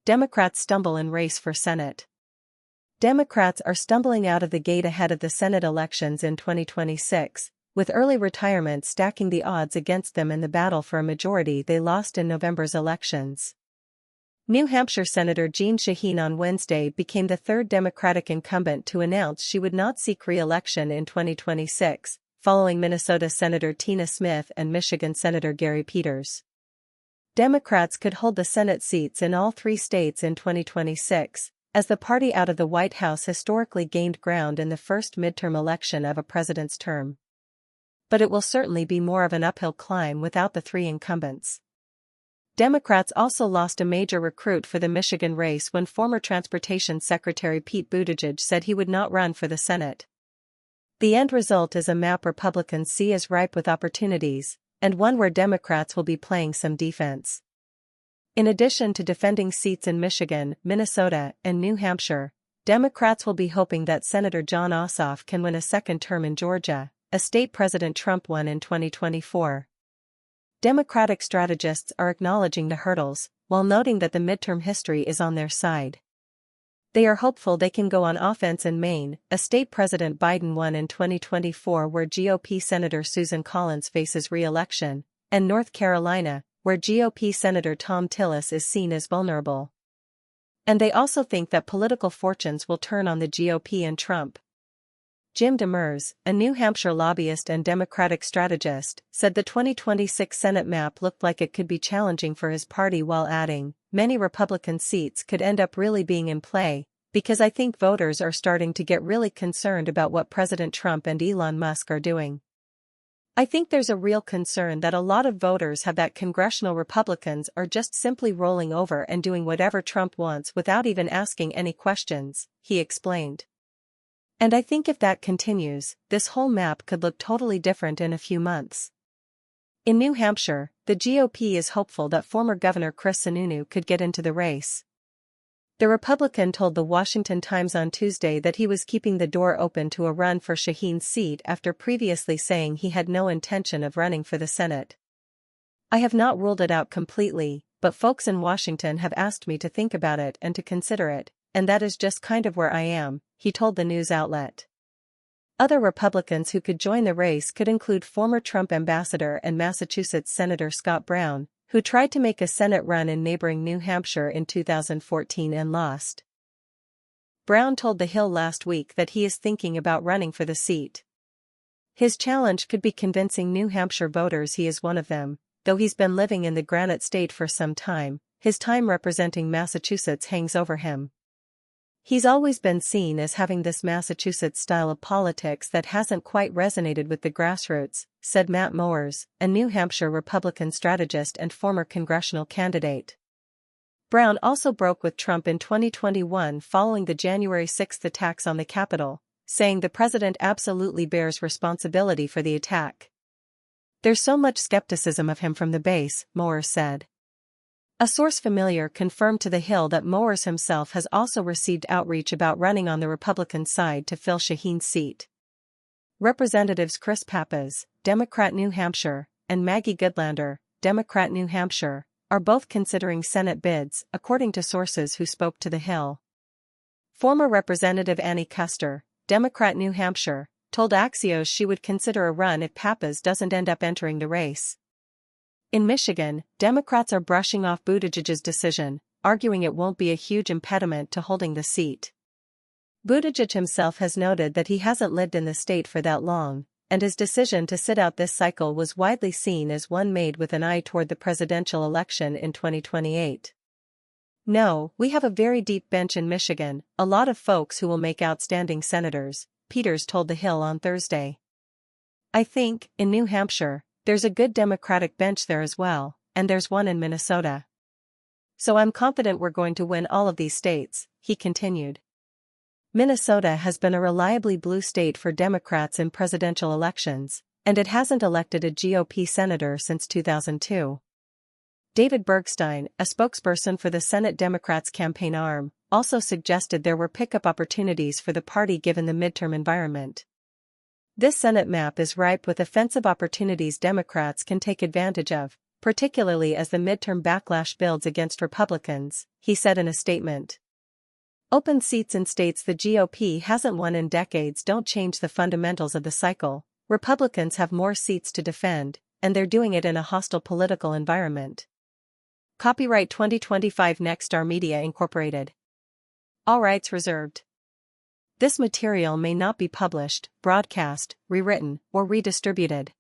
Democrats stumble in race for Senate. Democrats are stumbling out of the gate ahead of the Senate elections in 2026, with early retirement stacking the odds against them in the battle for a majority they lost in November's elections. New Hampshire Senator Jeanne Shaheen on Wednesday became the third Democratic incumbent to announce she would not seek re-election in 2026, following Minnesota Senator Tina Smith and Michigan Senator Gary Peters. Democrats could hold the Senate seats in all three states in 2026, as the party out of the White House historically gained ground in the first midterm election of a president's term. But it will certainly be more of an uphill climb without the three incumbents. Democrats also lost a major recruit for the Michigan race when former Transportation Secretary Pete Buttigieg said he would not run for the Senate. The end result is a map Republicans see as ripe with opportunities, and one where Democrats will be playing some defense. In addition to defending seats in Michigan, Minnesota, and New Hampshire, Democrats will be hoping that Senator Jon Ossoff can win a second term in Georgia, a state President Trump won in 2024. Democratic strategists are acknowledging the hurdles, while noting that the midterm history is on their side. They are hopeful they can go on offense in Maine, a state President Biden won in 2024 where GOP Senator Susan Collins faces re-election, and North Carolina, where GOP Senator Thom Tillis is seen as vulnerable. And they also think that political fortunes will turn on the GOP and Trump. Jim Demers, a New Hampshire lobbyist and Democratic strategist, said the 2026 Senate map looked like it could be challenging for his party while adding, many Republican seats could end up really being in play, because I think voters are starting to get really concerned about what President Trump and Elon Musk are doing. I think there's a real concern that a lot of voters have that congressional Republicans are just simply rolling over and doing whatever Trump wants without even asking any questions, he explained. And I think if that continues, this whole map could look totally different in a few months. In New Hampshire, the GOP is hopeful that former Governor Chris Sununu could get into the race. The Republican told the Washington Times on Tuesday that he was keeping the door open to a run for Shaheen's seat after previously saying he had no intention of running for the Senate. I have not ruled it out completely, but folks in Washington have asked me to think about it and to consider it, and that is just kind of where I am, he told the news outlet. Other Republicans who could join the race could include former Trump ambassador and Massachusetts Senator Scott Brown, who tried to make a Senate run in neighboring New Hampshire in 2014 and lost. Brown told The Hill last week that he is thinking about running for the seat. His challenge could be convincing New Hampshire voters he is one of them, though he's been living in the Granite State for some time, his time representing Massachusetts hangs over him. He's always been seen as having this Massachusetts style of politics that hasn't quite resonated with the grassroots, said Matt Mowers, a New Hampshire Republican strategist and former congressional candidate. Brown also broke with Trump in 2021 following the January 6 attacks on the Capitol, saying the president absolutely bears responsibility for the attack. There's so much skepticism of him from the base, Mowers said. A source familiar confirmed to The Hill that Mowers himself has also received outreach about running on the Republican side to fill Shaheen's seat. Representatives Chris Pappas, Democrat New Hampshire, and Maggie Goodlander, Democrat New Hampshire, are both considering Senate bids, according to sources who spoke to The Hill. Former Representative Annie Kuster, Democrat New Hampshire, told Axios she would consider a run if Pappas doesn't end up entering the race. In Michigan, Democrats are brushing off Buttigieg's decision, arguing it won't be a huge impediment to holding the seat. Buttigieg himself has noted that he hasn't lived in the state for that long, and his decision to sit out this cycle was widely seen as one made with an eye toward the presidential election in 2028. No, we have a very deep bench in Michigan, a lot of folks who will make outstanding senators, Peters told The Hill on Thursday. I think, in New Hampshire, there's a good Democratic bench there as well, and there's one in Minnesota. So I'm confident we're going to win all of these states, he continued. Minnesota has been a reliably blue state for Democrats in presidential elections, and it hasn't elected a GOP senator since 2002. David Bergstein, a spokesperson for the Senate Democrats' campaign arm, also suggested there were pickup opportunities for the party given the midterm environment. This Senate map is ripe with offensive opportunities Democrats can take advantage of, particularly as the midterm backlash builds against Republicans, he said in a statement. Open seats in states the GOP hasn't won in decades don't change the fundamentals of the cycle. Republicans have more seats to defend, and they're doing it in a hostile political environment. Copyright 2025 Nexstar Media Incorporated. All rights reserved. This material may not be published, broadcast, rewritten, or redistributed.